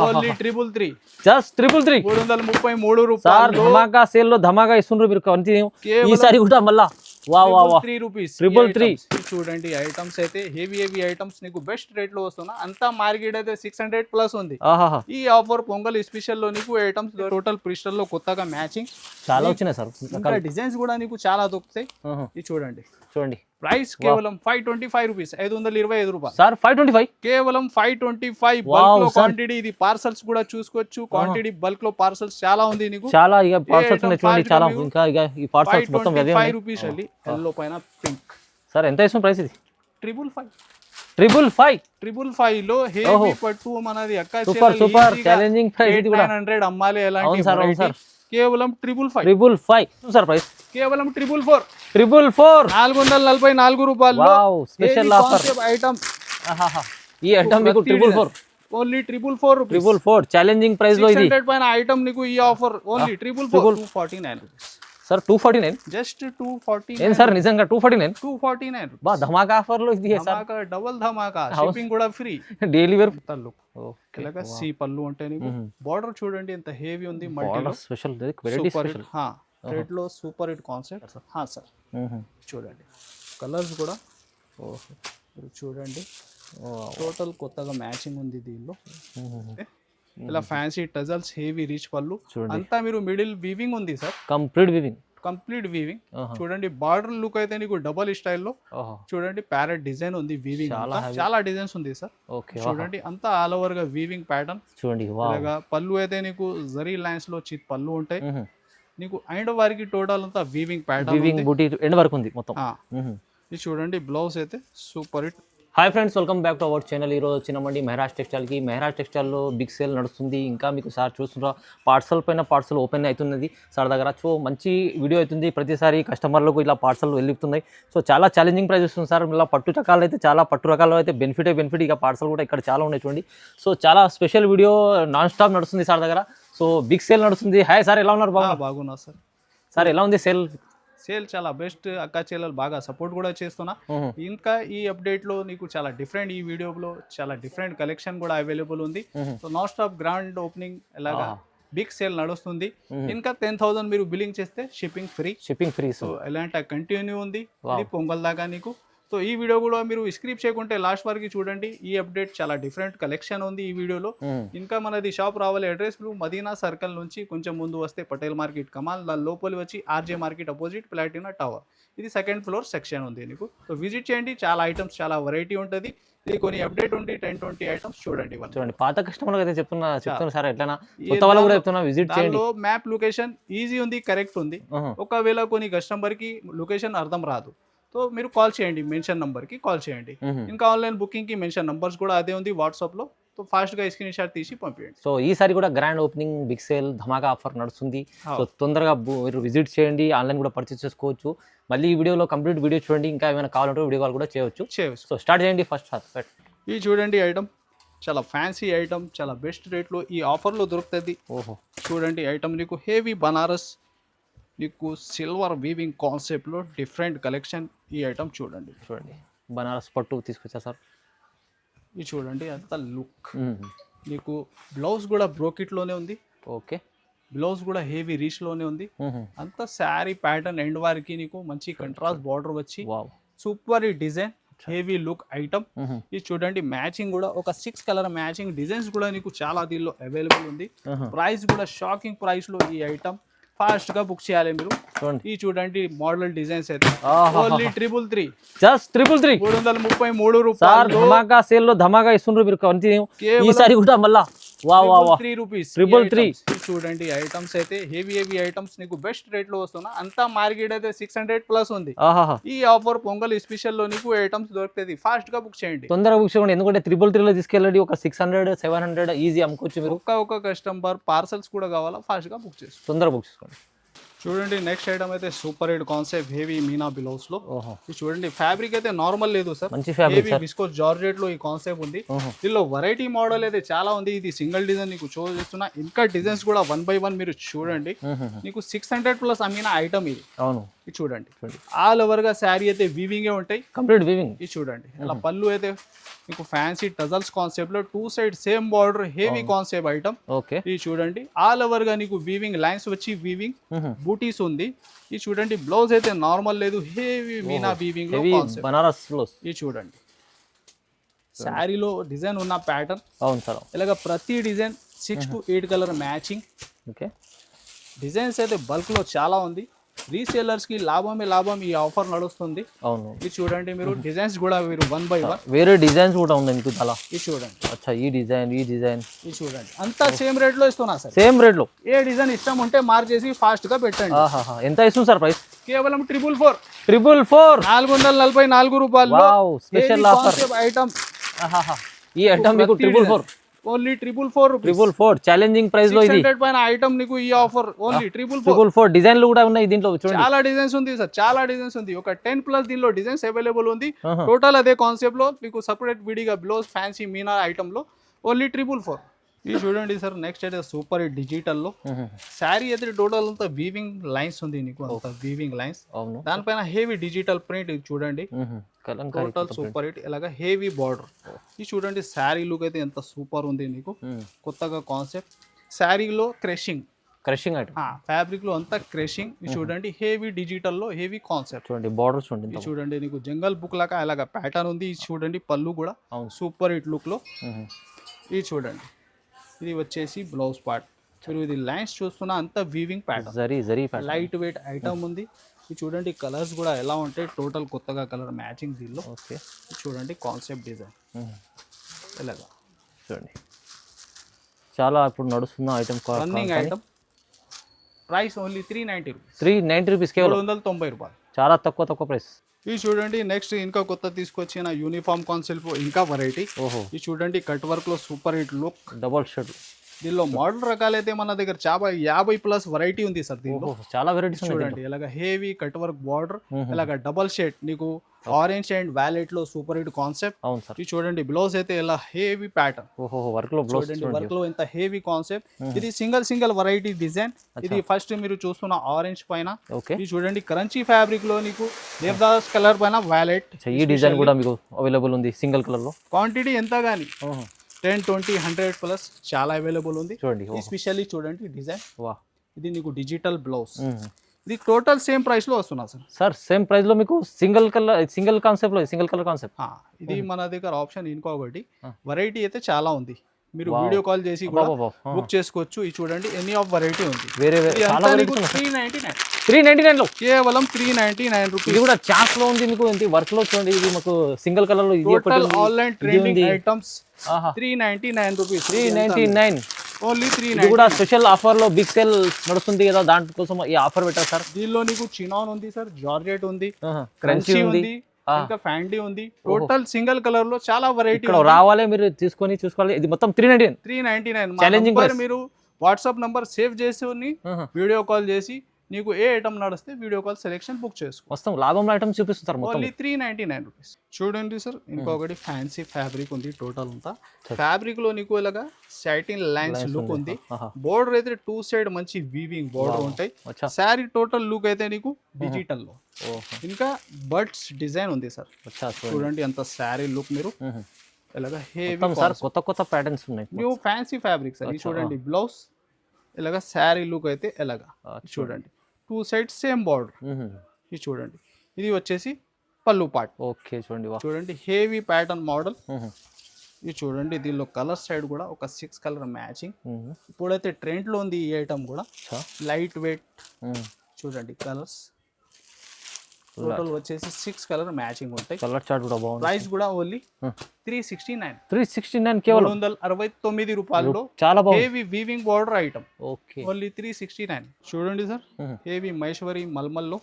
Only 333 just 333 333 రూపాయలు sir ధమాకా sale లో ధమాకా ఇస్తున్నారు మీరు కంటిన్యూ ఈసారి కూడా మళ్ళా వా వా వా 3 రూపీస్ 333 చూడండి ఐటమ్స్ అయితే హెవీ ఐటమ్స్ నీకు బెస్ట్ రేట్ లో వస్తున్నా అంతా మార్కెట్ అయితే 600 ప్లస్ ఉంది. ఈ ఆఫర్ పొంగల్ స్పెషల్ లో నీకు ఐటమ్స్ టోటల్ ప్రిస్టల్ లో కొత్తగా మ్యాచింగ్ చాలా వచ్చినాయి సార్. ఇంకా డిజైన్స్ కూడా నీకు చాలా దొరుకుతాయి. ఇది చూడండి ప్రైస్ కేవలం 525 రూపీస్ 525 రూపాయలు సార్ 525 కేవలం 525 బల్క్ లో క్వాంటిటీ. ఇది పార్సల్స్ కూడా చూసుకోవచ్చు క్వాంటిటీ బల్క్ లో పార్సల్స్ చాలా ఉంది నీకు చాలా ఇక పార్సల్స్ ఉన్నాయి చూడండి చాలా ఇంకా ఇక ఈ పార్సల్స్ మొత్తం 525 రూపీస్ అండి ఎల్లో పైన పింక్. సార్ ఎంత ఇస్తుంది ప్రైస్ ఇది 555 555 లో హెవీ పట్టు మనది అక్క సూపర్ ఛాలెంజింగ్ ప్రైస్ ఇది కూడా 900 అమ్మాలి ఎలాంటి సార్ కేవలం 555 సార్ ప్రైస్ కేవలం 444 444 రూపాయలు స్పెషల్ ఆఫర్ ఐటమ్. ఈ ఐటమ్ మీకు 444 ఓన్లీ 444 ఛాలెంజింగ్ ప్రైస్ లో ఇది 600 పైన ఐటమ్ నీకు ఈ offer only 249 rupees sir 249 just 249 ఏం సార్ నిజంగా 249 బా ధమాకా ఆఫర్ లో ఇది ధమాకా డబుల్ ధమాకా షిప్పింగ్ కూడా ఫ్రీ డైలీ వేర్ తల్లు ఇలాగా సి పల్లు అంటే నీకు బార్డర్ చూడండి ఎంత హెవీ ఉంది మల్టీలో స్పెషల్ వెరైటీ స్పెషల్ రెడ్ లో సూపర్ హిట్ కాన్సెప్ట్ సార్ చూడండి కలర్స్ కూడా చూడండి టోటల్ కొత్తగా మ్యాచింగ్ ఉంది దీనిలో. ఇలా ఫ్యాన్సీ టజల్స్ హెవీ రిచ్ పళ్ళు అంతా మీరు మిడిల్ వీవింగ్ ఉంది సార్ కంప్లీట్ వీవింగ్ చూడండి. బార్డర్ లుక్ అయితే నీకు డబల్ స్టైల్లో చూడండి ప్యారెట్ డిజైన్ ఉంది వీవింగ్ చాలా డిజైన్స్ ఉంది సార్. చూడండి అంతా ఆల్ ఓవర్ గా వీవింగ్ ప్యాటర్న్ చూడండి. పళ్ళు అయితే నీకు జరీ లైన్స్ లో చిత్ పళ్ళు ఉంటాయి నీకు ఎండ్ వరకు టోటల్ అంతా వీవింగ్ ప్యాటర్న్ ఎండ్ వరకు ఉంది మొత్తం. ఇది చూడండి బ్లౌజ్ అయితే super hit. Hi friends, welcome back to our channel. ఈరోజు వచ్చినామండి మెహరాజ్ టెక్స్టైల్కి. మెహరాజ్ టెక్స్టైల్లో బిగ్ సేల్ నడుస్తుంది. ఇంకా మీకు సార్ చూస్తున్నా పార్సల్ పైన పార్సల్ ఓపెన్ అవుతున్నది సార్ దగ్గర. సో మంచి వీడియో అవుతుంది, ప్రతిసారి కస్టమర్లకు ఇలా పార్సల్ వెళ్తున్నాయి. సో చాలా ఛాలెంజింగ్ ప్రైస్ వస్తుంది సార్. ఇలా పట్టు రకాలు అయితే చాలా పట్టు రకాలు అయితే బెనిఫిట్ ఇక పార్సల్ కూడా ఇక్కడ చాలా ఉన్నాయి చూడండి. సో చాలా స్పెషల్ వీడియో నాన్ స్టాప్ నడుస్తుంది సార్ దగ్గర. సో బిగ్ సేల్ నడుస్తుంది. హాయ్ సార్, ఎలా ఉన్నారు? బాగున్నా సార్ ఎలా ఉంది సేల్ చాలా బెస్ట్. అక్క చెల్లెలు బాగా సపోర్ట్ కూడా చేస్తున్నా. ఇంకా ఈ అప్డేట్ లో నీకు చాలా డిఫరెంట్, ఈ వీడియోలో చాలా డిఫరెంట్ కలెక్షన్ కూడా అవైలబుల్ ఉంది. So non stop grand opening ఎలాగా బిగ్ సేల్ నడుస్తుంది. ఇంకా 10,000 మీరు బిల్లింగ్ చేస్తే షిప్పింగ్ ఫ్రీ. సో ఎలాంటి కంటిన్యూ ఉంది పొంగల్ దాకా నీకు. సో ఈ వీడియో కూడా మీరు స్క్రిప్ చేయకుంటే లాస్ట్ వరకు చూడండి. ఈ అప్డేట్ చాలా డిఫరెంట్ కలెక్షన్ ఉంది ఈ వీడియోలో. ఇంకా మనది షాప్ రావాలి అడ్రస్ మదీనా సర్కిల్ నుంచి కొంచెం ముందు వస్తే పటేల్ మార్కెట్ కమాల్, దాని లోపలి వచ్చి RJ market opposite Platina tower. ఇది సెకండ్ ఫ్లోర్ సెక్షన్ ఉంది నీకు. సో విజిట్ చేయండి, చాలా ఐటమ్స్ చాలా వెరైటీ ఉంటుంది. ఇది కొన్ని అప్డేట్ ఉంది 10-20 ఐటమ్స్ చూడండి. పాత కస్టమర్ అయితే చెప్తున్నా సార్ ఎట్లా కొత్త వాళ్ళు కూడా చెప్తున్నా విజిట్ చేయండి. మ్యాప్ లొకేషన్ ఈజీ ఉంది, కరెక్ట్ ఉంది. ఒకవేళ కొన్ని కస్టమర్ కి లొకేషన్ అర్థం రాదు సో మీరు కాల్ చేయండి, మెన్షన్ నంబర్ కి కాల్ చేయండి. ఇంకా ఆన్లైన్ బుకింగ్ కి మెన్షన్ నంబర్స్ కూడా అదే ఉంది వాట్సాప్ లో. సో ఫాస్ట్ గా స్క్రీన్ షాట్ తీసి పంపించండి. సో ఈసారి కూడా గ్రాండ్ ఓపెనింగ్ బిగ్ సేల్ ధమాకా ఆఫర్ నడుస్తుంది. సో తొందరగా మీరు విజిట్ చేయండి, ఆన్లైన్ కూడా పర్చేస్ చేసుకోవచ్చు. మళ్ళీ ఈ వీడియోలో కంప్లీట్ వీడియో చూడండి. ఇంకా ఏమైనా కావాలంటే వీడియో కాల్ కూడా చేయవచ్చు. సో స్టార్ట్ చేయండి ఫస్ట్. ఇది చూడండి ఐటమ్ చాలా ఫ్యాన్సీ ఐటమ్, చాలా బెస్ట్ రేట్ లో ఈ ఆఫర్ లో దొరుకుతుంది. చూడండి ఐటమ్ నీకు హెవీ బనారస్ నీకు సిల్వర్ వీవింగ్ కాన్సెప్ట్ లో డిఫరెంట్ కలెక్షన్. ఈ ఐటమ్ చూడండి బనారస్ పట్టు తీసుకొచ్చా సార్. ఇది చూడండి అంత లుక్. నీకు బ్లౌజ్ కూడా బ్రోకెట్ లోనే ఉంది. బ్లౌజ్ కూడా హెవీ రీచ్ లోనే ఉంది. అంత శారీ ప్యాటర్న్ ఎండ్ వారికి నీకు మంచి కంట్రాస్ట్ బార్డర్ వచ్చి super design heavy look item. ఇది చూడండి మ్యాచింగ్ కూడా ఒక 6 కలర్ మ్యాచింగ్ డిజైన్స్ కూడా నీకు చాలా దీనిలో అవైలబుల్ ఉంది. ప్రైస్ కూడా షాకింగ్ ప్రైస్ లో ఈ ఐటమ్ ఫాస్ట్ గా బుక్ చేయాలి మీరు. ఈ చూడండి మోడల్ డిజైన్స్ అయితే ఓన్లీ 333 జస్ట్ 333 రూపాయలు ధమాకా సేల్ లో ధమాకా ఇస్తున్నారు మీరు కంటిన్యూ ఈసారి కూడా మళ్ళా 3 రూపీస్ 333. చూడండి ఐటమ్స్ అయితే హెవీ ఐటమ్స్ నీకు బెస్ట్ రేట్ లో వస్తున్నా. అంతా మార్కెట్ అయితే 600 ప్లస్ ఉంది. ఈ ఆఫర్ పొంగల్ స్పెషల్ లో నీకు ఐటమ్స్ దొరుకుతుంది. ఫాస్ట్ గా బుక్ చేయండి, తొందరగా బుక్ చేయండి. ఎందుకంటే 333 లో తీసుకెళ్ళండి. ఒక 600-700 ఈజీ అమ్ముకోవచ్చు మీరు. ఒక కస్టమర్ పార్సల్స్ కూడా కావాలా ఫాస్ట్ గా బుక్ చేసుకోండి, తొందరగా బుక్ చేసుకోండి. చూడండి నెక్స్ట్ ఐటమ్ అయితే super hit concept heavy Meena blouse లో. చూడండి ఫ్యాబ్రిక్ అయితే నార్మల్ లేదు సార్, మంచి ఫ్యాబ్రిక్ విస్కోస్ జార్జెట్ లో ఈ కాన్సెప్ట్ ఉంది. దీనిలో వెరైటీ మోడల్ అయితే చాలా ఉంది. ఇది సింగిల్ డిజైన్ నీకు షో చేస్తున్నా. ఇంకా డిజైన్స్ కూడా 1 by 1 మీరు చూడండి. నీకు 600 ప్లస్ అమ్మిన ఐటమ్ ఇది. అవును, ఇది చూడండి ఆల్ ఓవర్ గా శారీ అయితే వీవింగే ఉంటాయి, కంప్లీట్ వీవింగ్. ఇది చూడండి. అలా పళ్ళు అయితే మీకు ఫ్యాన్సీ టజల్స్ కాన్సెప్ట్ లో 2 side same border heavy concept item. Okay, ఇది చూడండి ఆల్ ఓవర్ గా నీకు వీవింగ్ లైన్స్ వచ్చి వీవింగ్ బూటీస్ ఉంది. ఇది చూడండి బ్లౌజ్ అయితే నార్మల్ లేదు, హెవీ మీనా వీవింగ్ లో కాన్సెప్ట్ బనారస్ లో. ఇది చూడండి శారీలో డిజైన్ ఉన్న ప్యాటర్న్. అవును సార్. ఇలాగ ప్రతి design 6 to 8 colour matching. Okay, designs అయితే బల్క్ లో చాలా ఉంది, రీసేలర్స్ కి లాభమే లాభం ఈ ఆఫర్ నడుస్తుంది. అవును, ఇది చూడండి మీరు డిజైన్స్ కూడా మీరు 1 by 1 వేరే డిజైన్స్ కూడా ఉంది మీకు చాలా. ఇది చూడండి. అచ్చా, ఈ డిజైన్ ఈ డిజైన్ ఇది చూడండి అంతా సేమ్ రేట్ లో ఇస్తున్నా సార్. సేమ్ రేట్ లో. ఏ డిజైన్ ఇష్టం ఉంటే మార్చేసి ఫాస్ట్ గా పెట్టండి. ఎంత ఇస్తుంది సార్ ప్రైస్? కేవలం 444 444 రూపాయలు. Special offer item. ఈ ఐటమ్ మీకు 444 ఓన్లీ 444 ఛాలెంజింగ్ ప్రైస్ లో. ఇది 600 పైన ఐటమ్ నీకు ఈ ఆఫర్ ఓన్లీ 444. డిజైన్లు కూడా ఉన్నాయి దీంట్లో చూడండి. చాలా డిజైన్స్ ఉంది సార్, చాలా డిజైన్స్ ఉంది. ఒక 10+ దీనిలో డిజైన్స్ అవైలబుల్ ఉంది. టోటల్ అదే కాన్సెప్ట్ లో మీకు సపరేట్ విడిగా బ్లౌజ్ ఫ్యాన్సీ మీనా ఐటమ్ లో ఓన్లీ 444. ఇది చూడండి సార్ నెక్స్ట్ అయితే సూపర్ డిజిటల్ లో శారీ అయితే టోటల్ అంతా వీవింగ్ లైన్స్ ఉంది నీకు, అంత వీవింగ్ లైన్స్. దానిపైన హెవీ డిజిటల్ ప్రింట్. ఇది చూడండి టోటల్ సూపర్ హిట్. ఇలాగా హెవీ బార్డర్. ఇది చూడండి శారీ లుక్ అయితే ఎంత సూపర్ ఉంది నీకు, కొత్తగా కాన్సెప్ట్. శారీలో క్రషింగ్ ఐటమ్, ఫ్యాబ్రిక్ లో అంతా క్రషింగ్. ఇది చూడండి హెవీ డిజిటల్ లో హెవీ కాన్సెప్ట్. చూడండి బార్డర్ చూడండి. ఇది చూడండి నీకు జంగల్ బుక్ లాగా అలాగా ప్యాటర్న్ ఉంది. ఇది చూడండి పళ్ళు కూడా సూపర్ హిట్ లుక్ లో. ఇది చూడండి ఇది వచ్చేసి బ్లౌజ్ పార్ట్. మీరు ఇది లైన్స్ చూస్తున్నా అంత weaving pattern, light weight item ఉంది. ఇది చూడండి కలర్స్ కూడా ఎలా ఉంటాయి, టోటల్ కొత్తగా కలర్ మ్యాచింగ్ దీనిలో. ఓకే, చూడండి కాన్సెప్ట్ డిజైన్ ఇలాగా చూడండి. చాలా ఇప్పుడు నడుస్తున్న item, running item. Price only 390 rupees. 390 rupees, కేవలం 390 రూపాయలు. చాలా తక్కువ ప్రైస్. ఇది చూడండి నెక్స్ట్ ఇంకా కొత్త తీసుకొచ్చిన యూనిఫామ్ కాన్సెప్ట్ ఇంకా వెరైటీ. ఇది చూడండి కట్ వర్క్ లో super hit look, double shirt. దీనిలో మోడల్ రకాలైతే మన దగ్గర 50+ వెరైటీ ఉంది సార్. దీనిలో చాలా వెరైటీస్ చూడండి ఇలాగ హెవీ కట్ వర్క్ బార్డర్, ఇలాగ డబల్ షేడ్ నీకు ఆరెంజ్ అండ్ వ్యాలెట్ లో సూపర్ హిట్ కాన్సెప్ట్. అవును సార్. ఇది చూడండి బ్లౌజ్ అయితే ఇలా హెవీ ప్యాటర్న్. వర్క్ లో బ్లౌజ్ చూడండి వర్క్ లో ఎంత హెవీ కాన్సెప్ట్. ఇది సింగిల్ వెరైటీ డిజైన్. ఇది ఫస్ట్ మీరు చూస్తున్న ఆరెంజ్ పైన. ఇది చూడండి క్రంచీ ఫ్యాబ్రిక్ లో నీకు దేవదాస్ కలర్ పైన వ్యాలెట్. ఈ డిజైన్ కూడా మీకు అవైలబుల్ ఉంది సింగిల్ కలర్ లో. క్వాంటిటీ ఎంత గానీ 10, 20, 100+ చాలా అవైలబుల్ ఉంది. చూడండి ఎస్పెషల్లీ చూడండి డిజైన్. ఇది నీకు డిజిటల్ బ్లౌజ్. ఇది టోటల్ సేమ్ ప్రైస్ లో వస్తున్నా సార్. సేమ్ ప్రైస్ లో మీకు సింగిల్ కలర్ కాన్సెప్ట్. ఇది మన దగ్గర ఆప్షన్ ఇంకొకటి వెరైటీ అయితే చాలా ఉంది. మీరు వీడియో కాల్ చేసి కూడా బుక్ చేసుకోవచ్చు. ఇది చూడండి ఎనీ ఆఫ్ వెరైటీ ఉంది. వేరే 399 లో, కేవలం 399 రూపీస్. ఇది కూడా చాన్స్ లో ఉంది మీకు. వర్క్ లో చూడండి ఇది మీకు సింగిల్ కలర్ లో. Total online trending items 399 rupees. 399 only 399. ఇది కూడా స్పెషల్ ఆఫర్ లో బిగ్ సేల్ నడుస్తుంది కదా, దానికోసం ఈ ఆఫర్ పెట్టారు సార్. దీనిలో నీకు చినాన్ ఉంది సార్, జార్జెట్ ఉంది, క్రంచీ ఉంది, ఇంకా ఫ్యాండీ ఉంది. టోటల్ సింగిల్ కలర్ లో చాలా వెరైటీ రావాలి, మీరు తీసుకొని చూసుకోవాలి. ఇది మొత్తం 399 ఛాలెంజింగ్. మీరు వాట్సాప్ నంబర్ సేవ్ చేసి వీడియో కాల్ చేసి నీకు ఏ ఐటమ్ నడిస్తే వీడియో కాల్ సెలెక్షన్ బుక్ చేసుకో. మొత్తం లాభంలో ఐటమ్ చూపిస్తారు. Only 399 rupees. చూడండి సార్ ఇంకొకటి ఫ్యాన్సీ ఫ్యాబ్రిక్ ఉంది. టోటల్ అంతా ఫ్యాబ్రిక్ లో నీకు ఇలాగా సాటిన్ లైన్స్ లుక్ ఉంది. బోర్డర్ అయితే 2 సైడ్ మంచి వీవింగ్ బోర్డర్ ఉంటాయి. శారీ టోటల్ లుక్ అయితే నీకు డిజిటల్ లో. ఇంకా బర్డ్స్ డిజైన్ ఉంది సార్. చూడండి అంత శారీ లుక్ మీరు ఇలాగా హెవీ సార్. కొత్త ప్యాటర్న్స్ ఉన్నాయి, న్యూ ఫ్యాన్సీ ఫ్యాబ్రిక్ సార్. చూడండి బ్లౌజ్ ఇలాగా శారీ లుక్ అయితే ఎలాగా చూడండి 2 సైడ్ సేమ్ బార్డర్. ఇది చూడండి ఇది వచ్చేసి పళ్ళు పార్ట్. ఓకే చూడండి హెవీ ప్యాటర్న్ మోడల్. ఇది చూడండి దీనిలో కలర్ సైడ్ కూడా ఒక 6 కలర్ మ్యాచింగ్. ఇప్పుడైతే ట్రెండ్ లో ఉంది ఈ ఐటమ్ కూడా. లైట్ వెయిట్ చూడండి కలర్స్ టోటల్ వచ్చేసి 6 కలర్ మ్యాచింగ్ ఉంటాయి. కలర్ చార్ట్ కూడా బాగుంది. ప్రైస్ కూడా ఓన్లీ 369 కేవలం 369 రూపాయల్లో. చాలా బాగుంది. Heavy weaving border item. Okay only 369. చూడండి సార్ హెవీ మహేశ్వరి మల్మల్ లో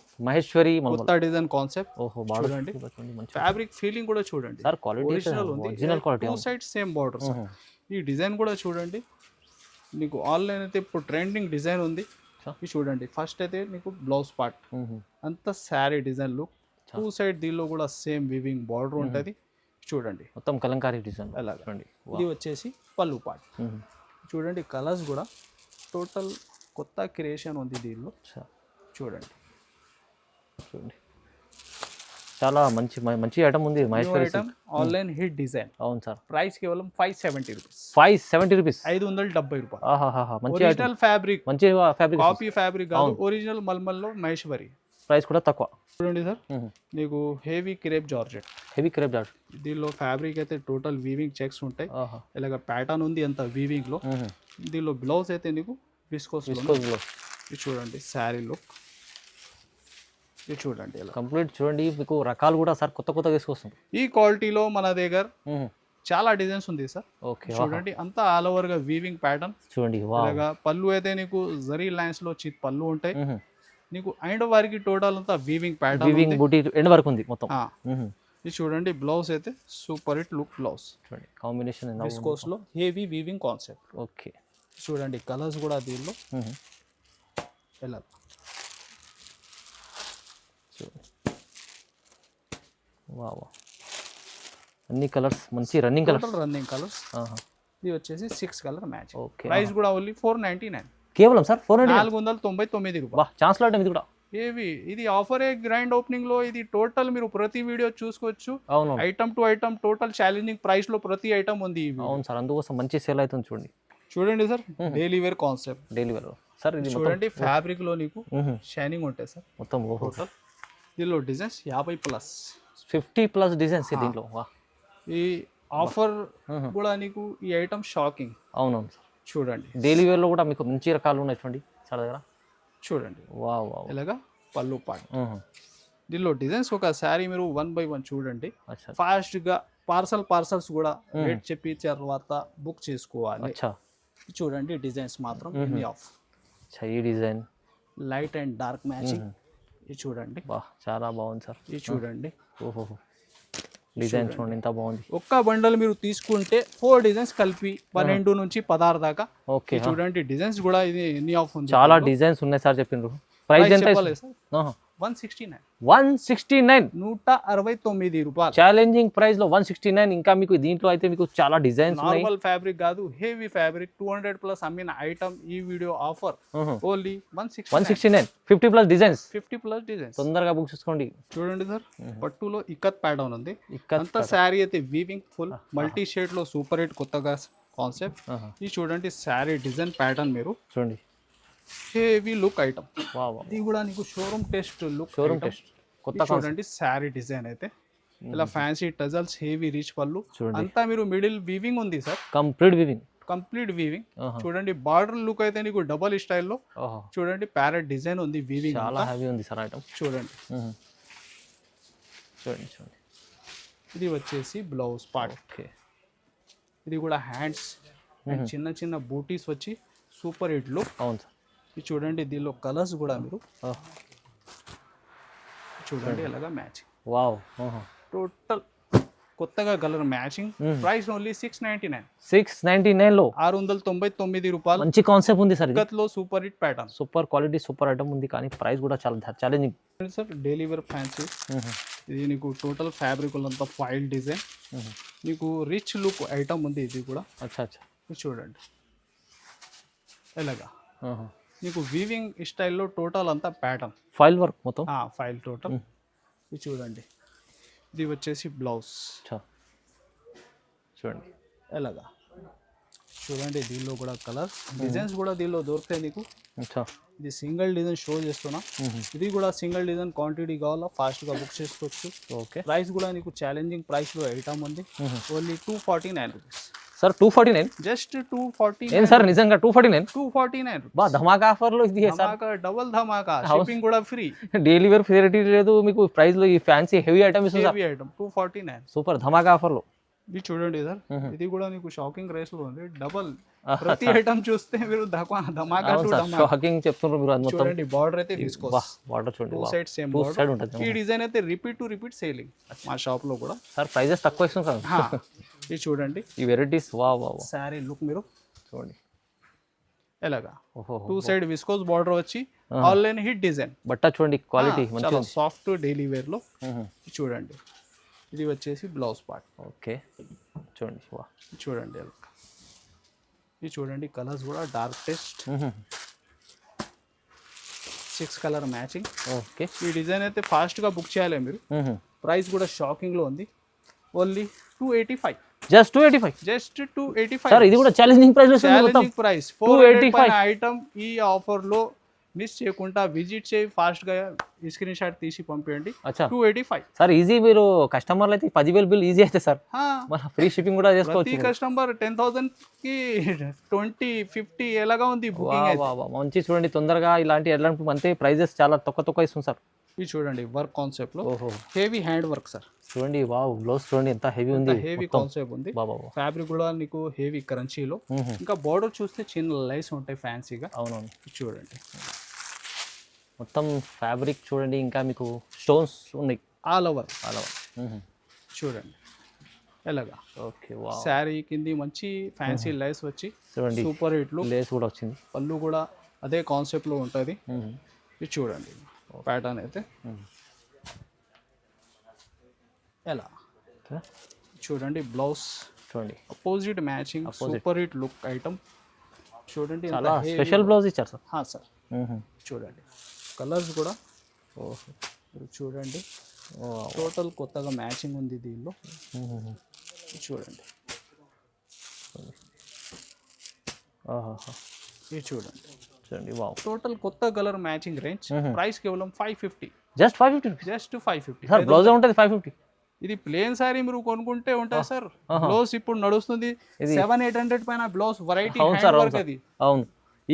కొత్త డిజైన్ కాన్సెప్ట్. చూడండి ఫ్యాబ్రిక్ ఫీలింగ్ కూడా చూడండి. ఒరిజినల్ ఉంది. 2 సైడ్ సేమ్ బార్డర్. ఈ డిజైన్ కూడా చూడండి నీకు ఆన్లైన్ అయితే ఇప్పుడు ట్రెండింగ్ డిజైన్ ఉంది. ఇది చూడండి ఫస్ట్ అయితే నీకు బ్లౌజ్ పార్ట్ అంతా శారీ డిజైన్ లుక్. 2 సైడ్ దీనిలో కూడా సేమ్ వివింగ్ బార్డర్ ఉంటుంది. చూడండి మొత్తం కలంకారీ డిజైన్ అలాగా. ఇది వచ్చేసి పళ్ళు పార్ట్. చూడండి కలర్స్ కూడా టోటల్ కొత్త క్రియేషన్ ఉంది దీనిలో. చూడండి చూడండి చాలా మంచి మంచి ఐటమ్ ఉంది Maheshwari item online hit design. అవును సార్. ప్రైస్ కేవలం 570 రూపీస్. 570 రూపీస్. 570 రూపాయలు. ఆహాహా మంచి ఒరిజినల్ ఫ్యాబ్రిక్, మంచి ఫ్యాబ్రిక్, కాపీ ఫ్యాబ్రిక్ కాదు, ఒరిజినల్ మల్మల్లో మహేశ్వరి. ప్రైస్ కూడా తక్కువ. చూడండి సార్, నీకు heavy crepe georgette. Heavy crepe georgette. దీనిలో ఫ్యాబ్రిక్ అయితే టోటల్ వీవింగ్ చెక్స్ ఉంటాయి. ఇలాగ ప్యాటర్న్ ఉంది అంత వీవింగ్ లో. దీనిలో బ్లౌజ్ అయితే నీకు విస్కోస్ బ్లౌజ్. ఇది చూడండి శారీ లుక్. ఇది చూడండి ఇలా కంప్లీట్ చూడండి, మీకు రకాలు కూడా సార్ కొత్త కొత్తగా తీసుకొస్తుంది. ఈ క్వాలిటీలో మన దగ్గర చాలా డిజైన్స్ ఉంది సార్. ఓకే చూడండి అంతా ఆల్ ఓవర్ గా వీవింగ్ ప్యాటర్న్. చూడండి ఇలాగా పళ్ళు అయితే నీకు జరీ లైన్స్ లో చిత్ పళ్ళు ఉంటాయి. నీకు ఎండ్ వారికి టోటల్ అంతా వీవింగ్ ప్యాటర్న్, వీవింగ్ బూటీ ఎండ్ వరకు ఉంది మొత్తం. ఇది చూడండి బ్లౌజ్ అయితే సూపర్ హిట్ లుక్ బ్లౌజ్. చూడండి కాంబినేషన్ విస్కోస్ లో హెవీ వీవింగ్ కాన్సెప్ట్. ఓకే చూడండి కలర్స్ కూడా దీనిలో ఎలా వావ్, అన్ని కలర్స్ మంచి రన్నింగ్ కలర్స్. Running colours. ఇది వచ్చేసి 6 కలర్ మ్యాచ్. ఓకే ప్రైస్ కూడా ఓన్లీ 499. కేవలం సార్ 499 రూపాయలు. ఛాన్స్ లాట్ ఇది కూడా ఏవి ఇది ఆఫర్ ఏ గ్రాండ్ ఓపెనింగ్ లో. ఇది టోటల్ మీరు ప్రతి వీడియో చూసుకోవచ్చు. అవును, item to item total challenging price లో ప్రతి ఐటమ్ ఉంది. అవును సార్, అందుకోసం మంచి సేల్ అవుతుంది. చూడండి చూడండి sir, daily wear concept. Daily wear sir. ఇది చూడండి ఫ్యాబ్రిక్ లో నీకు షైనింగ్ ఉంటాయి సార్ మొత్తం. టోటల్ దీనిలో డిజైన్స్ 50+. 50+ డిజైన్స్ దీంట్లో. ఈ ఆఫర్ కూడా నీకు ఈ ఐటమ్ షాకింగ్. అవునవును సార్. చూడండి డైలీ వేర్ లో కూడా మీకు మంచి రకాలు ఉన్నాయి చూడండి సార్ దగ్గర. చూడండి వావ్, ఇలాగా పళ్ళు పాట్. దీనిలో డిజైన్స్ ఒక శారీ మీరు 1 by 1 చూడండి. ఫాస్ట్ గా పార్సల్స్ కూడా రేట్ చెప్పి తర్వాత బుక్ చేసుకోవాలి. చూడండి డిజైన్స్ మాత్రం ఎన్ని ఆఫ్. ఈ design light and dark matching. ఇది చూడండి చాలా బాగుంది సార్. ఇది చూడండి. ఓహో, డిజైన్ చూడండి ఎంత బాగుంది. ఒక్క బండల్ మీరు తీసుకుంటే 4 డిజైన్స్ కలిపి 12 నుంచి 16 దాకా. ఓకే చూడండి డిజైన్స్ కూడా ఇది ఎన్ని ఆఫ్ ఉంది. చాలా డిజైన్స్ ఉన్నాయి సార్ చెప్పిండ్రు. ప్రైస్ ఎంత? 169. 169. 169 రూపాయలు. ఛాలెంజింగ్ ప్రైస్ లో 169. ఇంకా మీకు దీంట్లో అయితే మీకు చాలా డిజైన్స్ ఉన్నాయి. నార్మల్ ఫ్యాబ్రిక్ కాదు, హెవీ ఫ్యాబ్రిక్. 200+ అమ్మిన ఐటమ్ ఈ video offer only 169. 50+ designs. 50+ designs. తొందరగా బుక్ చేసుకోండి. చూడండి సార్, పట్టులో ఇక్కత్ ప్యాటర్న్ ఉంది. అంతా శారీ అయితే వీవింగ్ ఫుల్ మల్టీ షేడ్ లో సూపర్ హిట్ కొత్తగా కాన్సెప్ట్. ఇది చూడండి శారీ డిజైన్ ప్యాటర్న్ మీరు చూడండి. Heavy look item. వావ్, ఇది కూడా నీకు showroom test look. Showroom test కొత్త. చూడండి శారీ డిజైన్ అయితే ఇలా ఫ్యాన్సీ టజల్స్, హెవీ రిచ్ పళ్ళు. అంతా మీరు మిడిల్ వీవింగ్ ఉంది సార్. Complete weaving. చూడండి బార్డర్ లుక్ అయితే నీకు డబల్ స్టైల్లో. చూడండి ప్యారెట్ డిజైన్ ఉంది, వీవింగ్ చాలా హెవీ ఉంది సార్ ఐటమ్. చూడండి ఇది వచ్చేసి బ్లౌజ్ పార్ట్. ఓకే, ఇది కూడా హ్యాండ్స్ చిన్న చిన్న బూటీస్ వచ్చి సూపర్ హిట్ లుక్. అవును సార్. ఇది చూడండి దీనిలో కలర్స్ కూడా మీరు చూడండి ఎలాగా మ్యాచింగ్. వావ్, టోటల్ కొత్తగా కలర్ మ్యాచింగ్. Price only 699. 699 లో 699 రూపాయలు. మంచి కాన్సెప్ట్ ఉంది సార్. లో super hit pattern, super quality, super item ఉంది. కానీ ప్రైస్ కూడా చాలా challenging sir. Daily wear fancy. ఇది నీకు టోటల్ ఫ్యాబ్రిక్ అంతా ఫైల్ డిజైన్, నీకు రిచ్ లుక్ ఐటమ్ ఉంది. ఇది కూడా ఇది చూడండి ఎలాగా నీకు వీవింగ్ స్టైల్లో టోటల్ అంతా ప్యాటర్న్ ఫైల్ వర్క్ మొత్తం. File total. ఇది చూడండి ఇది వచ్చేసి బ్లౌజ్. చూడండి ఎలాగా చూడండి దీనిలో కూడా కలర్స్ డిజైన్స్ కూడా దీనిలో దొరుకుతాయి నీకు. ఇది సింగిల్ డిజైన్ షో చేస్తున్నా. ఇది కూడా సింగిల్ డిజైన్ క్వాంటిటీ కావాలా ఫాస్ట్గా బుక్ చేసుకోవచ్చు. ఓకే, ప్రైస్ కూడా నీకు ఛాలెంజింగ్ ప్రైస్లో ఐటమ్ ఉంది. Only 249 rupees sir. 249. జస్ట్ 249. ఏం సార్ నిజంగా 249? 249. బా ధమాకా ఆఫర్ లో ఇది సార్. డబుల్ ధమాకా, షిప్పింగ్ కూడా ఫ్రీ. డైలీ వేర్ ఫెసిలిటీ లేదు మీకు. ప్రైస్ లో ఈ ఫ్యాన్సీ హెవీ ఐటమ్ ఇస్తుంది. Heavy item 249. సూపర్ ధమాకా ఆఫర్ లో. ఇది చూడండి సార్, ఇది కూడా నీకు షాకింగ్ ప్రైస్ లో ఉంది. డబుల్ ప్రతి ఐటమ్ చూస్తే మీరు ధమాకా షాకింగ్ చెప్తున్నారు మీరు. మొత్తం చూడండి బార్డర్ అయితే విస్కోస్. బార్డర్ చూడండి, 2 సైడ్ సేమ్ బార్డర్ ఉంటుంది. ఈ డిజైన్ అయితే రిపీట్ సేలింగ్ మా షాప్ లో కూడా. సార్ ప్రైజెస్ తక్కువ ఇస్తుంది సార్. ఇది చూడండి ఈ వెరైటీస్. వావ్, సారీ లుక్ మీరు చూడండి ఎలాగా. 2 సైడ్ విస్కోస్ బార్డర్ వచ్చి ఆన్లైన్ హిట్ డిజైన్. బట్ట చూడండి క్వాలిటీ మంచిగా సాఫ్ట్ డైలీ వేర్ లో. చూడండి ఇది వచ్చేసి బ్లౌజ్ పార్ట్. ఓకే, చూడండి చూడండి ఇది చూడండి కలర్స్ కూడా dark test. 6 colour matching. Okay. ఈ డిజైన్ అయితే ఫాస్ట్గా బుక్ చేయాలి మీరు. ప్రైస్ కూడా షాకింగ్లో ఉంది. ఓన్లీ 285. జస్ట్ 285. జస్ట్ 285 సార్ ఇది కూడా ఛాలెంజింగ్ ప్రైస్ లో ఛాలెంజింగ్ ప్రైస్. 400 ఐటమ్ ఈ ఆఫర్లో మిస్ చేయకుండా విజిట్ చేయి, ఫాస్ట్గా ఈ స్క్రీన్ షాట్ తీసి పంపించండి. 285. సార్ ఈజీ, మీరు కస్టమర్లు అయితే 10,000 బిల్ ఈజీ అయితే సార్, మన ఫ్రీ షిప్పింగ్ కూడా చేసుకోవచ్చు. ప్రతి కస్టమర్ 10,000 కి 20, 50 ఎలాగా ఉంది బుకింగ్ అయితే. మంచి చూడండి, తొందరగా ఎలాంటి అంతే ప్రైజెస్ చాలా తక్కువ ఇస్తుంది సార్. ఇది చూడండి వర్క్ కాన్సెప్ట్ లో హెవీ హ్యాండ్ వర్క్ సార్. చూడండి వావ్, బ్లౌజ్ చూడండి ఎంత హెవీ ఉంది, హెవీ కాన్సెప్ట్ ఉంది. ఫ్యాబ్రిక్ కూడా నీకు హెవీ క్రంచీలో. ఇంకా బార్డర్ చూస్తే చిన్న లైస్ ఉంటాయి ఫ్యాన్సీగా. అవునవును, చూడండి మొత్తం ఫ్యాబ్రిక్ చూడండి, ఇంకా మీకు స్టోన్స్ ఉన్నాయి ఆల్ ఓవర్. చూడండి ఎలాగా. ఓకే, శారీ కింది మంచి ఫ్యాన్సీ లైస్ వచ్చి చూడండి, సూపర్ హిట్ లో లేస్ కూడా వచ్చింది. పళ్ళు కూడా అదే కాన్సెప్ట్ లో ఉంటుంది. ఇది చూడండి ప్యాటర్న్ అయితే ఎలా. చూడండి బ్లౌజ్ చూడండి, opposite matching, super hit look item. చూడండి చాలా స్పెషల్ బ్లౌజ్ ఇచ్చారు సార్. సార్ చూడండి కలర్స్ కూడా చూడండి, టోటల్ కొత్తగా మ్యాచింగ్ ఉంది దీనిలో. చూడండి ఇది చూడండి వావ్, టోటల్ కొత్త కలర్ మ్యాచింగ్ రేంజ్. ప్రైస్ కేవలం 550. జస్ట్ 550. Just 550 sir. బ్లౌజ్ ఉంటుంది 550. ఇది ప్లేన్ సారీ మీరు కొనుక్కుంటే ఉంటుంది సార్. బ్లౌజ్ ఇప్పుడు నడుస్తుంది 700-800 పైన బ్లౌజ్. వెరైటీ హ్యాండ్ వర్క్ అది. అవును,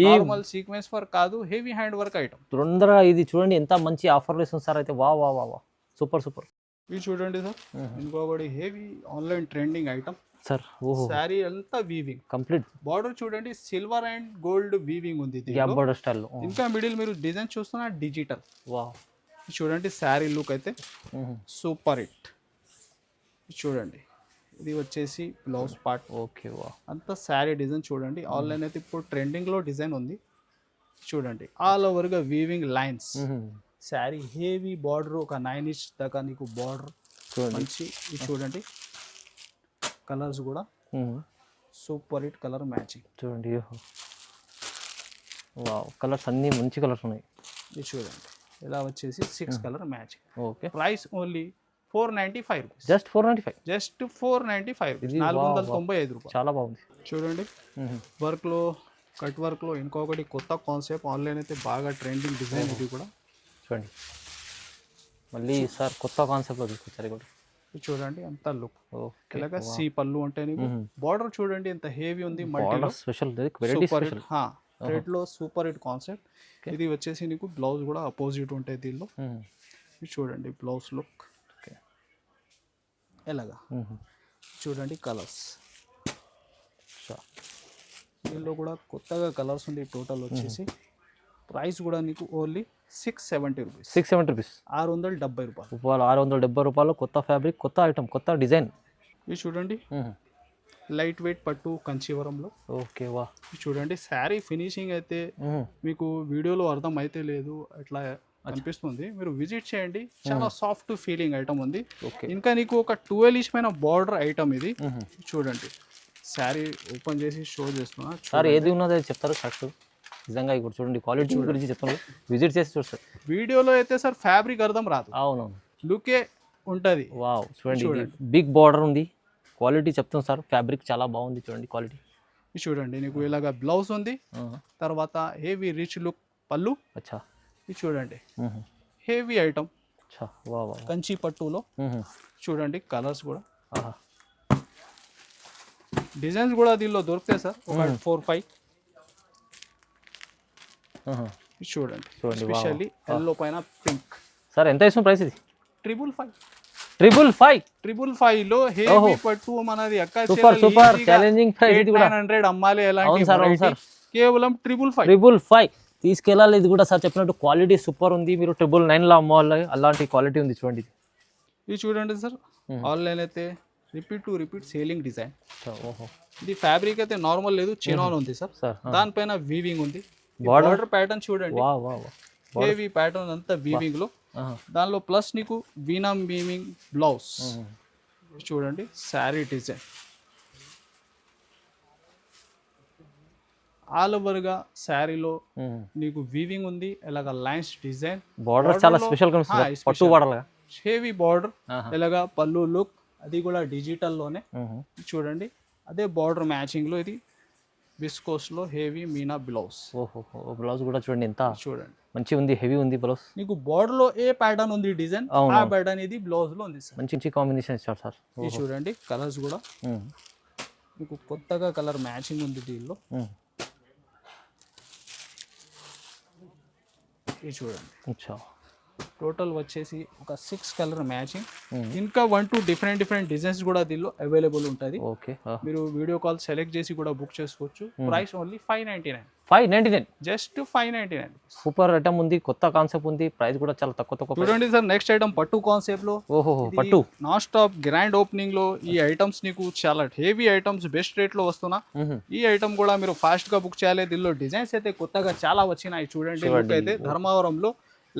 ఈ నార్మల్ సీక్వెన్స్ వర్క్ కాదు, హెవీ హ్యాండ్ వర్క్ ఐటమ్. తొందరగా ఇది చూడండి ఎంత మంచి ఆఫర్ ఇస్తుంది సార్. అయితే వా వా వా వా సూపర్ సూపర్. ఇది చూడండి సార్, ఇంకొకటి heavy online trending item sir. Sorry అంతా వీవింగ్ కంప్లీట్. బార్డర్ చూడండి సిల్వర్ అండ్ గోల్డ్ వీవింగ్ ఉంది బార్డర్ స్టైల్. ఇంకా మిడిల్ మీరు డిజైన్ చూస్తున్నా డిజిటల్. వా చూడండి శారీ లుక్ అయితే సూపర్ హిట్. చూడండి ఇది వచ్చేసి బ్లౌజ్ పార్ట్. ఓకే వా, అంతా శారీ డిజైన్ చూడండి. ఆన్లైన్ అయితే ఇప్పుడు ట్రెండింగ్లో డిజైన్ ఉంది. చూడండి ఆల్ ఓవర్గా weaving lines. Sari heavy border, ఒక 9 ఇంచ్ దాకా నీకు బార్డర్ మంచి. ఇది చూడండి కలర్స్ కూడా సూపర్ హిట్ కలర్ మ్యాచింగ్. చూడండి వావ్, కలర్స్ అన్నీ మంచి కలర్స్ ఉన్నాయి. ఇది చూడండి ఇలా వచ్చేసి 6 colour matching. Okay, price only 495 rupees. Just 495. Just 495, 495 రూపాయలు. చాలా బాగుంది. చూడండి వర్క్లో, కట్ వర్క్లో ఇంకొకటి కొత్త కాన్సెప్ట్. ఆన్లైన్ అయితే బాగా ట్రెండింగ్ డిజైన్. ఇది కూడా చూడండి మళ్ళీ సార్ కొత్త కాన్సెప్ట్లో తీసుకొచ్చారు. కూడా చూడండి అంత లుక్. ఇలాగా సి పళ్ళు అంటే నీకు బార్డర్ చూడండి ఎంత హెవీ ఉంది. మల్టీ స్పెషల్ రెడ్ లో సూపర్ హిట్ కాన్సెప్ట్. ఇది వచ్చేసి నీకు బ్లౌజ్ కూడా అపోజిట్ ఉంటాయి దీనిలో. చూడండి బ్లౌజ్ లుక్ ఎలాగా. చూడండి కలర్స్, దీనిలో కూడా కొత్తగా కలర్స్ ఉంది. టోటల్ వచ్చేసి ప్రైస్ కూడా నీకు ఓన్లీ 670 రూపీస్. 670 రూపీస్, 670 రూపాయలు. 670 రూపాయలు. కొత్త ఫ్యాబ్రిక్, కొత్త ఐటమ్, కొత్త డిజైన్. ఇది చూడండి లైట్ వెయిట్ పట్టు కంచీవరంలో. ఓకే వా, చూడండి శారీ ఫినిషింగ్ అయితే మీకు వీడియోలో అర్థం అయితే లేదు, అట్లా అనిపిస్తుంది. మీరు విజిట్ చేయండి, చాలా సాఫ్ట్ ఫీలింగ్ ఐటమ్ ఉంది. ఇంకా నీకు ఒక 12 ఇంచ్ పైన బార్డర్ ఐటమ్ ఇది. చూడండి శారీ ఓపెన్ చేసి షో చేస్తున్నా సార్. ఏది ఉన్నది చెప్తారు కరెక్ట్. నిజంగా ఇప్పుడు చూడండి క్వాలిటీ గురించి చెప్తాను, విజిట్ చేసి చూస్తారు. వీడియోలో అయితే సార్ ఫ్యాబ్రిక్ అర్థం రాదు. అవునవును, లుకే ఉంటుంది. వావ్ చూడండి బిగ్ బార్డర్ ఉంది. క్వాలిటీ చెప్తాను సార్, ఫ్యాబ్రిక్ చాలా బాగుంది. చూడండి క్వాలిటీ. చూడండి నీకు ఇలాగా బ్లౌజ్ ఉంది, తర్వాత హెవీ రిచ్ లుక్ పళ్ళు. అచ్చా, ఇది చూడండి హెవీ ఐటమ్ కంచి పట్టులో. చూడండి కలర్స్ కూడా, డిజైన్స్ కూడా దీనిలో దొరుకుతాయి సార్. ఒక 4-5 చూడండి. స్పెషల్లీ ఎల్లో పైన పింక్. సార్ ఎంత ఇస్తుంది ప్రైస్ ఇది? 555. 555 లో హెవీ పట్టు మనది అక్క. Super super challenging price. ఇది కూడా 900 అమ్మాలి. ఎలాంటి కేవలం 555 తీసుకెళ్ళాలి. ఇది కూడా సార్ చెప్పినట్టు క్వాలిటీ సూపర్ ఉంది. మీరు 999 లో అమ్మాలి, అలాంటి క్వాలిటీ ఉంది. చూడండి ఇది చూడండి సార్. ఆన్లైన్ అయితే రిపీట్ సేలింగ్ డిజైన్. ఇది ఫ్యాబ్రిక్ అయితే నార్మల్ లేదు, చినాన్ ఉంది సార్. దానిపైన వీవింగ్ ఉంది. బార్డర్ ప్యాటర్న్ చూడండి, హెవీ ప్యాటర్న్ అంతా వీవింగ్ లో. దానిలో ప్లస్ నీకు వీనమ్ వీవింగ్ బ్లౌజ్. చూడండి శారీ డిజైన్ ఆల్ ఓవర్ గా శారీలో నీకు వీవింగ్ ఉంది, ఇలాగ లైన్స్ డిజైన్, బార్డర్ చాలా స్పెషల్ గా ఉంది, పట్టు బార్డర్ హెవీ బార్డర్, ఇలాగా పళ్ళు లుక్, అది కూడా డిజిటల్ లోనే చూడండి. అదే బార్డర్ మ్యాచింగ్ లో ఇది విస్కోస్ లో హెవీ మీనా బ్లౌజ్. ఓహో, బ్లౌజ్ కూడా చూడండి ఎంత చూడండి మంచి ఉంది, హెవీ ఉంది బ్లౌజ్. నీకు బార్డర్ లో ఏ ప్యాటర్న్ ఉంది డిజైన్, ఆ ప్యాటర్న్ ఇది బ్లౌజ్ లో ఉంది సార్. మంచి కాంబినేషన్ ఇచ్చారు సార్. ఇది చూడండి కలర్స్ కూడా మీకు కొత్తగా కలర్ మ్యాచింగ్ ఉంది దీనిలో. ఇది చూడండి టోటల్ వచ్చేసి ఒక 6 కలర్ మ్యాచింగ్, ఇంకా 1 2 డిఫరెంట్ డిజైన్స్ కూడా దీనిలో అవైలబుల్ ఉంటుంది. ఓకే, మీరు వీడియో కాల్ సెలెక్ట్ చేసి కూడా బుక్ చేసుకోవచ్చు. Price only 599. 599, just 599. Super item ఉంది, కొత్త కాన్సెప్ట్ ఉంది, ప్రైస్ కూడా చాలా తక్కువ. చూడండి సార్ నెక్స్ట్ ఐటమ్ పట్టు కాన్సెప్ట్ లో. ఓహో, పట్టు నాన్ స్టాప్ గ్రాండ్ ఓపెనింగ్ లో ఈ ఐటమ్స్ నీకు చాలా హెవీ ఐటమ్స్ బెస్ట్ రేట్ లో వస్తున్నా. ఈ ఐటమ్ కూడా మీరు ఫాస్ట్ గా బుక్ చేయాలి. దీనిలో డిజైన్స్ అయితే కొత్తగా చాలా వచ్చినాయి. చూడండి లుక్ అయితే ధర్మవరంలో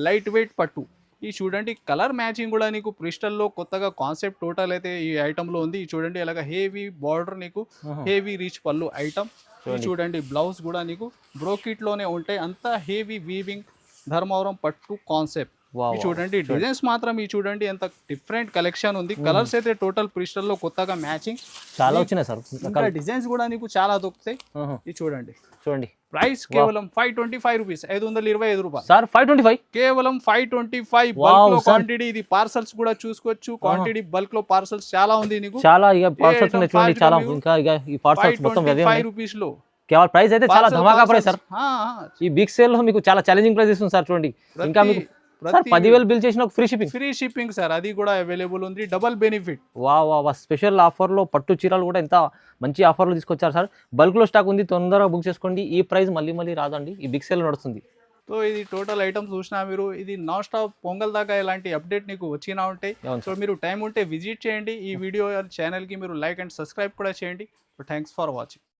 లైట్ వెయిట్ పట్టు. ఈ చూడండి కలర్ మ్యాచింగ్ కూడా నీకు క్రిస్టల్ లో కొత్తగా కాన్సెప్ట్ టోటల్ అయితే ఈ ఐటమ్ లో ఉంది. చూడండి ఇలాగ హెవీ బార్డర్, నీకు హెవీ రీచ్ పళ్ళు ఐటమ్. చూడండి బ్లౌజ్ కూడా నీకు బ్రోకిట్ లోనే ఉంటాయి, అంతా హెవీ వీవింగ్ ధర్మవరం పట్టు కాన్సెప్ట్. చూడండి డిజైన్స్ మాత్రం ఈ చూడండి ఎంత డిఫరెంట్ కలెక్షన్ ఉంది. కలర్స్ అయితే టోటల్ క్రిస్టల్ లో కొత్తగా మ్యాచింగ్ చాలా వచ్చినాయి సార్. ఇంకా డిజైన్స్ కూడా నీకు చాలా దొరుకుతాయి. ఇది చూడండి ప్రైస్ కేవలం 525 రూపీస్, 525 రూపాయలు సార్. 525 కేవలం 525 బల్క్ లో క్వాంటిటీ. ఇది పార్సల్స్ కూడా చూసుకోవచ్చు, క్వాంటిటీ బల్క్ లో పార్సల్స్ చాలా ఉంది నీకు. చాలా ఇక పార్సల్స్ ఉన్నాయి చూడండి, చాలా ఇంకా ఇక ఈ పార్సల్స్ మొత్తం 525 రూపీస్ లో కేవలం. ప్రైస్ అయితే చాలా ధమాకా ప్రైస్ సార్. ఈ బిగ్ సేల్ లో మీకు చాలా ఛాలెంజింగ్ ప్రైస్ ఇస్తుంది సార్. చూడండి ఇంకా మీకు 10,000 బిల్ చేసిన ఫ్రీ షిప్పింగ్ సార్, అది కూడా అవైలబుల్ ఉంది, డబుల్ బెనిఫిట్. వా స్పెషల్ ఆఫర్ లో పట్టు చీరలు కూడా ఎంత మంచి ఆఫర్లు తీసుకొచ్చారు సార్. బల్క్ లో స్టాక్ ఉంది, తొందరగా బుక్ చేసుకోండి. ఈ ప్రైస్ మళ్ళీ రాదండి, ఈ బిగ్ సేల్ నడుస్తుంది. సో ఇది టోటల్ ఐటమ్స్ చూసినా మీరు, ఇది నాన్ స్టాప్ పొంగల్ దాకా ఇలాంటి అప్డేట్ నీకు వచ్చినా ఉంటాయి. సో మీరు టైం ఉంటే విజిట్ చేయండి. ఈ వీడియో ఛానల్ కి మీరు లైక్ అండ్ సబ్స్క్రైబ్ కూడా చేయండి. Thanks for watching.